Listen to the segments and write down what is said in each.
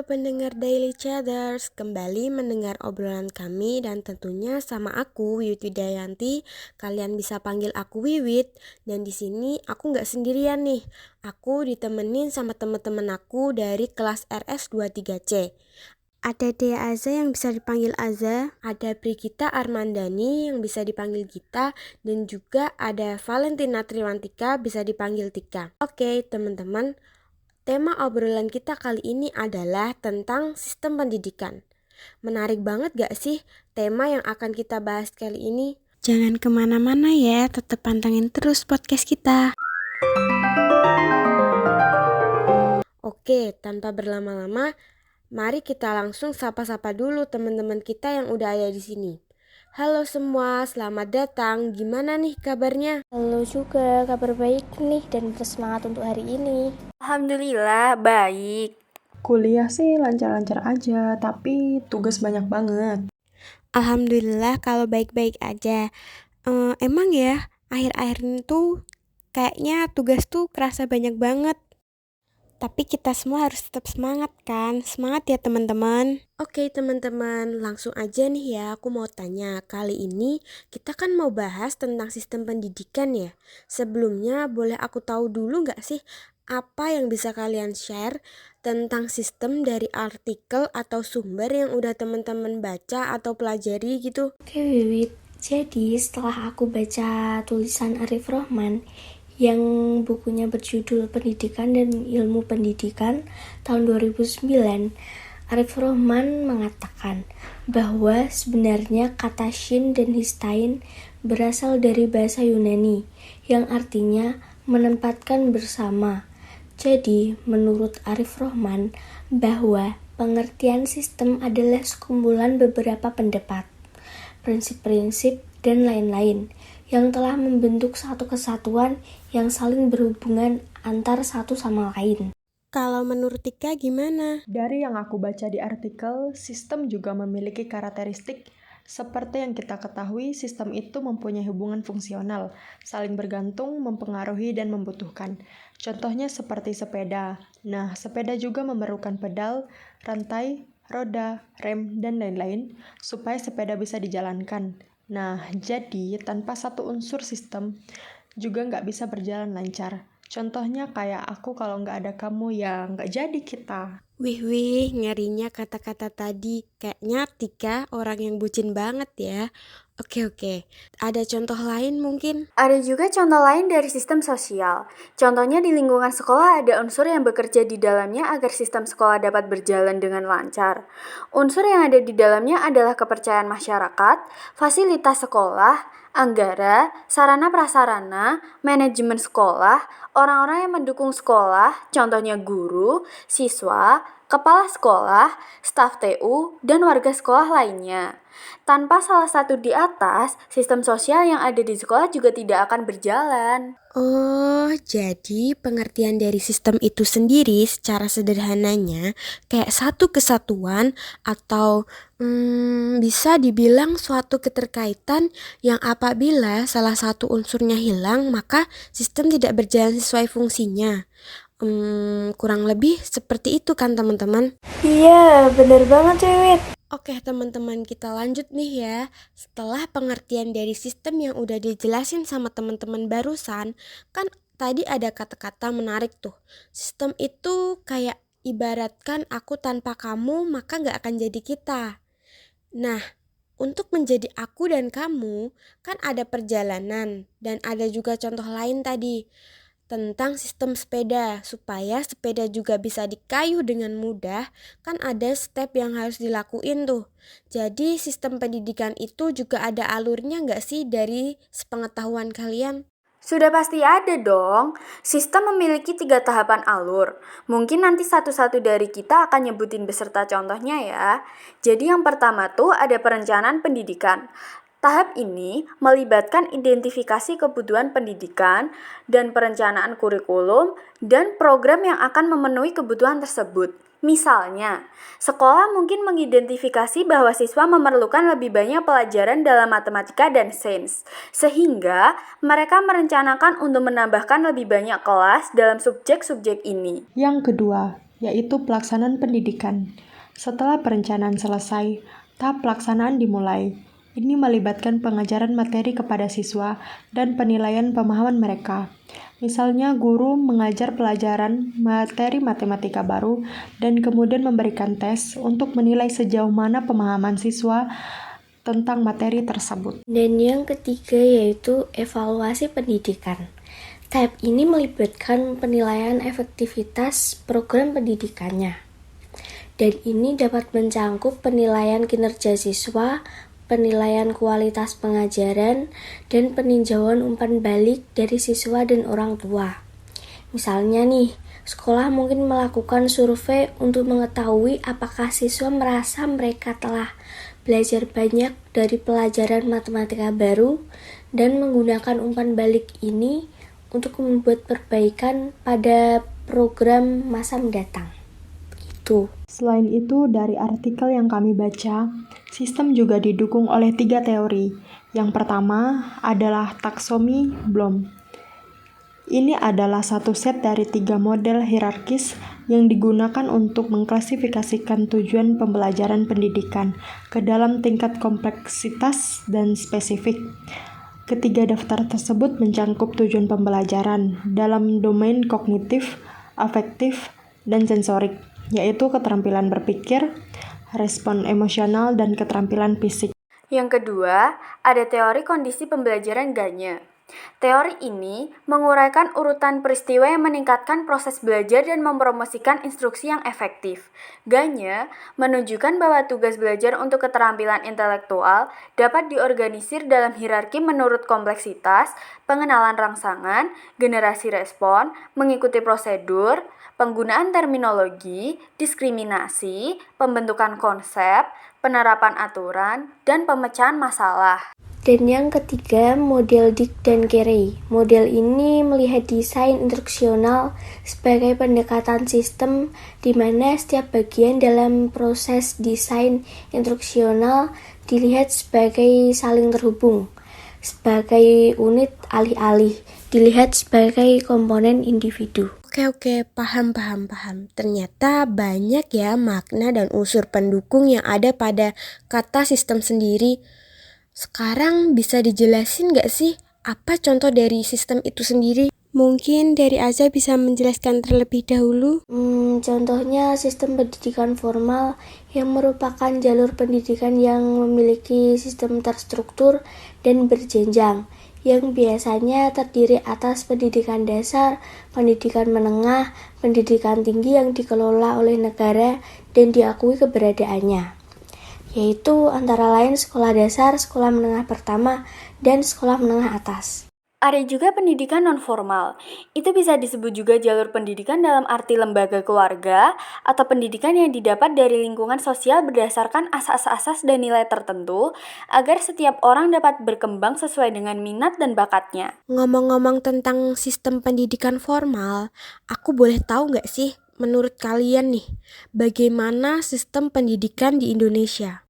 pendengar Daily Chatters, kembali mendengar obrolan kami dan tentunya sama aku Wiwit Widayanti. Kalian bisa panggil aku Wiwit dan di sini aku nggak sendirian nih. Aku ditemenin sama teman-teman aku dari kelas RS23C. Ada Dea Aza yang bisa dipanggil Aza, ada Brigita Armandani yang bisa dipanggil Gita, dan juga ada Valentina Triwantika bisa dipanggil Tika. Oke teman-teman, tema obrolan kita kali ini adalah tentang sistem pendidikan. Menarik banget gak sih tema yang akan kita bahas kali ini? Jangan kemana-mana ya, tetap pantengin terus podcast kita. Oke, tanpa berlama-lama, mari kita langsung sapa-sapa dulu teman-teman kita yang udah ada di sini. Halo semua, selamat datang. Gimana nih kabarnya? Halo juga, kabar baik nih dan bersemangat untuk hari ini. Alhamdulillah, baik. Kuliah sih lancar-lancar aja, tapi tugas banyak banget. Alhamdulillah kalau baik-baik aja. Emang ya, akhir-akhir ini tuh kayaknya tugas tuh kerasa banyak banget. Tapi kita semua harus tetap semangat kan? Semangat ya teman-teman. Oke teman-teman, langsung aja nih ya aku mau tanya. Kali ini kita kan mau bahas tentang sistem pendidikan ya. Sebelumnya boleh aku tahu dulu gak sih apa yang bisa kalian share tentang sistem dari artikel atau sumber yang udah teman-teman baca atau pelajari gitu? Oke Wiwit, jadi setelah aku baca tulisan Arif Rohman yang bukunya berjudul Pendidikan dan Ilmu Pendidikan tahun 2009, Arif Rohman mengatakan bahwa sebenarnya kata shin dan histain berasal dari bahasa Yunani yang artinya menempatkan bersama. Jadi, menurut Arif Rohman, bahwa pengertian sistem adalah sekumpulan beberapa pendapat, prinsip-prinsip, dan lain-lain yang telah membentuk satu kesatuan yang saling berhubungan antar satu sama lain. Kalau menurut Tika gimana? Dari yang aku baca di artikel, sistem juga memiliki karakteristik seperti yang kita ketahui, sistem itu mempunyai hubungan fungsional, saling bergantung, mempengaruhi, dan membutuhkan. Contohnya seperti sepeda. Nah, sepeda juga memerlukan pedal, rantai, roda, rem, dan lain-lain supaya sepeda bisa dijalankan. Nah, jadi tanpa satu unsur sistem juga nggak bisa berjalan lancar. Contohnya kayak aku kalau nggak ada kamu ya nggak jadi kita. Wih, ngerinya kata-kata tadi. Kayaknya Tika orang yang bucin banget ya. Oke. Ada contoh lain mungkin? Ada juga contoh lain dari sistem sosial. Contohnya di lingkungan sekolah ada unsur yang bekerja di dalamnya agar sistem sekolah dapat berjalan dengan lancar. Unsur yang ada di dalamnya adalah kepercayaan masyarakat, fasilitas sekolah, anggara, sarana prasarana, manajemen sekolah, orang-orang yang mendukung sekolah, contohnya guru, siswa, kepala sekolah, staf TU, dan warga sekolah lainnya. Tanpa salah satu di atas, sistem sosial yang ada di sekolah juga tidak akan berjalan. Oh, jadi pengertian dari sistem itu sendiri secara sederhananya kayak satu kesatuan atau bisa dibilang suatu keterkaitan yang apabila salah satu unsurnya hilang maka sistem tidak berjalan sesuai fungsinya. Kurang lebih seperti itu kan teman-teman? Iya, bener banget Wiwit. Oke teman-teman, kita lanjut nih ya. Setelah pengertian dari sistem yang udah dijelasin sama teman-teman barusan, kan tadi ada kata-kata menarik tuh. Sistem itu kayak ibaratkan aku tanpa kamu maka gak akan jadi kita. Nah, untuk menjadi aku dan kamu kan ada perjalanan dan ada juga contoh lain tadi tentang sistem sepeda. Supaya sepeda juga bisa dikayuh dengan mudah, kan ada step yang harus dilakuin tuh. Jadi sistem pendidikan itu juga ada alurnya gak sih dari sepengetahuan kalian? Sudah pasti ada dong. Sistem memiliki 3 tahapan alur. Mungkin nanti satu-satu dari kita akan nyebutin beserta contohnya ya. Jadi yang pertama tuh ada perencanaan pendidikan. Tahap ini melibatkan identifikasi kebutuhan pendidikan dan perencanaan kurikulum dan program yang akan memenuhi kebutuhan tersebut. Misalnya, sekolah mungkin mengidentifikasi bahwa siswa memerlukan lebih banyak pelajaran dalam matematika dan sains, sehingga mereka merencanakan untuk menambahkan lebih banyak kelas dalam subjek-subjek ini. Yang kedua, yaitu pelaksanaan pendidikan. Setelah perencanaan selesai, tahap pelaksanaan dimulai. Ini melibatkan pengajaran materi kepada siswa dan penilaian pemahaman mereka. Misalnya, guru mengajar pelajaran materi matematika baru dan kemudian memberikan tes untuk menilai sejauh mana pemahaman siswa tentang materi tersebut. Dan yang ketiga yaitu evaluasi pendidikan. Tahap ini melibatkan penilaian efektivitas program pendidikannya. Dan ini dapat mencangkup penilaian kinerja siswa, penilaian kualitas pengajaran, dan peninjauan umpan balik dari siswa dan orang tua. Misalnya nih, sekolah mungkin melakukan survei untuk mengetahui apakah siswa merasa mereka telah belajar banyak dari pelajaran matematika baru dan menggunakan umpan balik ini untuk membuat perbaikan pada program masa mendatang. Begitu. Selain itu, dari artikel yang kami baca, sistem juga didukung oleh 3 teori. Yang pertama adalah taksomi Bloom. Ini adalah satu set dari 3 model hierarkis yang digunakan untuk mengklasifikasikan tujuan pembelajaran pendidikan ke dalam tingkat kompleksitas dan spesifik. Ketiga daftar tersebut mencangkup tujuan pembelajaran dalam domain kognitif, afektif, dan sensorik, yaitu keterampilan berpikir, respon emosional, dan keterampilan fisik. Yang kedua, ada teori kondisi pembelajaran Gagne. Teori ini menguraikan urutan peristiwa yang meningkatkan proses belajar dan mempromosikan instruksi yang efektif. Gagne menunjukkan bahwa tugas belajar untuk keterampilan intelektual dapat diorganisir dalam hierarki menurut kompleksitas, pengenalan rangsangan, generasi respon, mengikuti prosedur, penggunaan terminologi, diskriminasi, pembentukan konsep, penerapan aturan, dan pemecahan masalah. Dan yang ketiga, model Dick dan Carey. Model ini melihat desain instruksional sebagai pendekatan sistem di mana setiap bagian dalam proses desain instruksional dilihat sebagai saling terhubung, sebagai unit alih-alih, dilihat sebagai komponen individu. Oke, paham. Ternyata banyak ya makna dan unsur pendukung yang ada pada kata sistem sendiri. Sekarang bisa dijelasin nggak sih apa contoh dari sistem itu sendiri? Mungkin dari Aza bisa menjelaskan terlebih dahulu. Contohnya sistem pendidikan formal yang merupakan jalur pendidikan yang memiliki sistem terstruktur dan berjenjang, yang biasanya terdiri atas pendidikan dasar, pendidikan menengah, pendidikan tinggi yang dikelola oleh negara dan diakui keberadaannya, yaitu antara lain sekolah dasar, sekolah menengah pertama, dan sekolah menengah atas. Ada juga pendidikan non-formal. Itu bisa disebut juga jalur pendidikan dalam arti lembaga keluarga atau pendidikan yang didapat dari lingkungan sosial berdasarkan asas-asas dan nilai tertentu agar setiap orang dapat berkembang sesuai dengan minat dan bakatnya. Ngomong-ngomong tentang sistem pendidikan formal, aku boleh tahu nggak sih menurut kalian nih, bagaimana sistem pendidikan di Indonesia?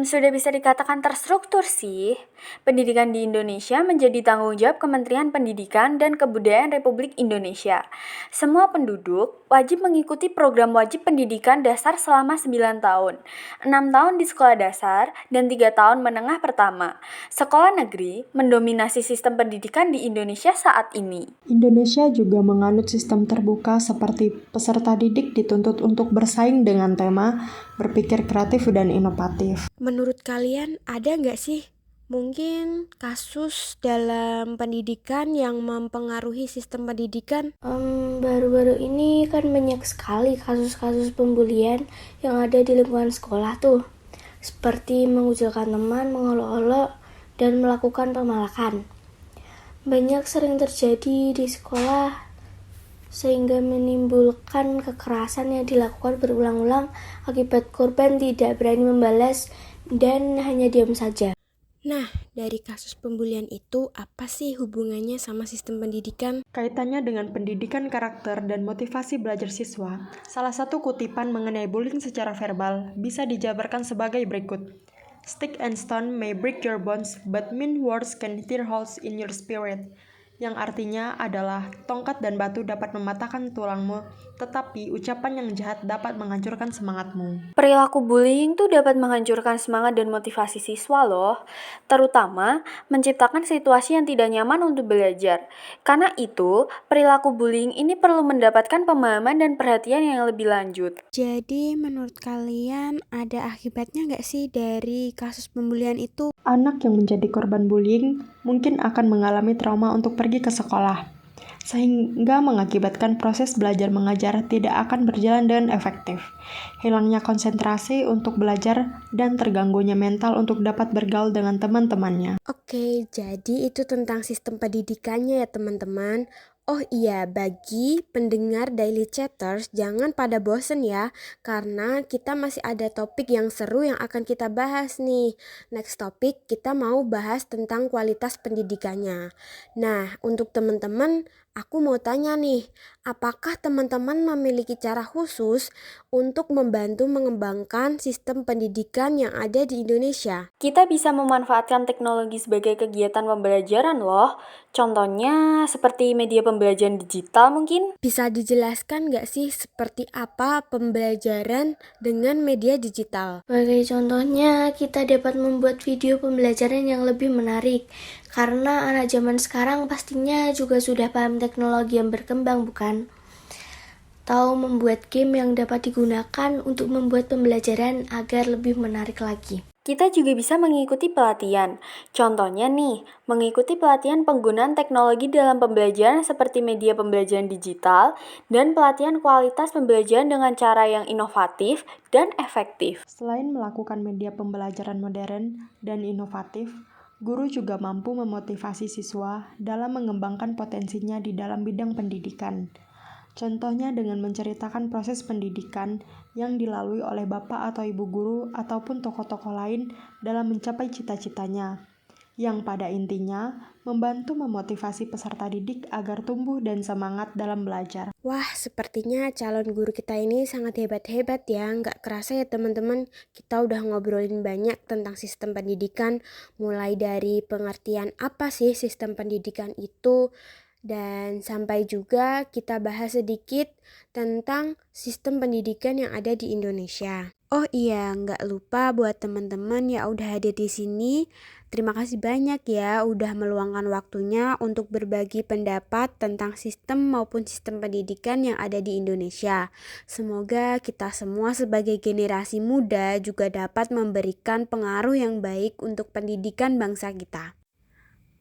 Sudah bisa dikatakan terstruktur sih. Pendidikan di Indonesia menjadi tanggung jawab Kementerian Pendidikan dan Kebudayaan Republik Indonesia. Semua penduduk wajib mengikuti program wajib pendidikan dasar selama 9 tahun. 6 tahun di sekolah dasar dan 3 tahun menengah pertama. Sekolah negeri mendominasi sistem pendidikan di Indonesia saat ini. Indonesia juga menganut sistem terbuka seperti peserta didik dituntut untuk bersaing dengan tema berpikir kreatif dan inovatif. Menurut kalian ada nggak sih mungkin kasus dalam pendidikan yang mempengaruhi sistem pendidikan? Baru-baru ini kan banyak sekali kasus-kasus pembulian yang ada di lingkungan sekolah tuh, seperti mengucilkan teman, mengolok-olok, dan melakukan pemalakan. Banyak sering terjadi di sekolah sehingga menimbulkan kekerasan yang dilakukan berulang-ulang akibat korban tidak berani membalas dan hanya diam saja. Nah, dari kasus pembulian itu apa sih hubungannya sama sistem pendidikan? Kaitannya dengan pendidikan karakter dan motivasi belajar siswa. Salah satu kutipan mengenai bullying secara verbal bisa dijabarkan sebagai berikut. Stick and stone may break your bones, but mean words can tear holes in your spirit. yang artinya adalah tongkat dan batu dapat mematahkan tulangmu, tetapi ucapan yang jahat dapat menghancurkan semangatmu. Perilaku bullying tuh dapat menghancurkan semangat dan motivasi siswa loh, terutama menciptakan situasi yang tidak nyaman untuk belajar. Karena itu, perilaku bullying ini perlu mendapatkan pemahaman dan perhatian yang lebih lanjut. Jadi menurut kalian ada akibatnya nggak sih dari kasus pembulian itu? Anak yang menjadi korban bullying mungkin akan mengalami trauma untuk pergi ke sekolah, sehingga mengakibatkan proses belajar mengajar tidak akan berjalan dengan efektif. Hilangnya konsentrasi untuk belajar dan terganggunya mental untuk dapat bergaul dengan teman-temannya. Oke, jadi itu tentang sistem pendidikannya ya teman-teman. Oh iya, bagi pendengar Daily Chatters, jangan pada bosen ya, karena kita masih ada topik yang seru yang akan kita bahas nih. Next topik, kita mau bahas tentang kualitas pendidikannya. Nah, untuk teman-teman, aku mau tanya nih, apakah teman-teman memiliki cara khusus untuk membantu mengembangkan sistem pendidikan yang ada di Indonesia? Kita bisa memanfaatkan teknologi sebagai kegiatan pembelajaran loh. Contohnya seperti media pembelajaran digital mungkin. Bisa dijelaskan nggak sih seperti apa pembelajaran dengan media digital? Sebagai contohnya, kita dapat membuat video pembelajaran yang lebih menarik. Karena anak zaman sekarang pastinya juga sudah paham teknologi yang berkembang, bukan? Atau membuat game yang dapat digunakan untuk membuat pembelajaran agar lebih menarik lagi. Kita juga bisa mengikuti pelatihan. Contohnya nih, mengikuti pelatihan penggunaan teknologi dalam pembelajaran seperti media pembelajaran digital dan pelatihan kualitas pembelajaran dengan cara yang inovatif dan efektif. Selain melakukan media pembelajaran modern dan inovatif, guru juga mampu memotivasi siswa dalam mengembangkan potensinya di dalam bidang pendidikan. Contohnya dengan menceritakan proses pendidikan yang dilalui oleh bapak atau ibu guru ataupun tokoh-tokoh lain dalam mencapai cita-citanya, yang pada intinya membantu memotivasi peserta didik agar tumbuh dan semangat dalam belajar. Wah, sepertinya calon guru kita ini sangat hebat-hebat ya. Nggak kerasa ya teman-teman, kita udah ngobrolin banyak tentang sistem pendidikan, mulai dari pengertian apa sih sistem pendidikan itu, dan sampai juga kita bahas sedikit tentang sistem pendidikan yang ada di Indonesia. Oh iya, nggak lupa buat teman-teman yang udah hadir di sini. Terima kasih banyak ya udah meluangkan waktunya untuk berbagi pendapat tentang sistem maupun sistem pendidikan yang ada di Indonesia. Semoga kita semua sebagai generasi muda juga dapat memberikan pengaruh yang baik untuk pendidikan bangsa kita.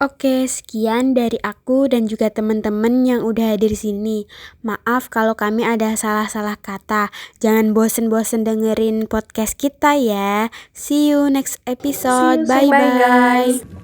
Oke, sekian dari aku dan juga teman-teman yang udah hadir sini. Maaf kalau kami ada salah-salah kata. Jangan bosen-bosen dengerin podcast kita ya. See you next episode. Bye-bye. Bye guys.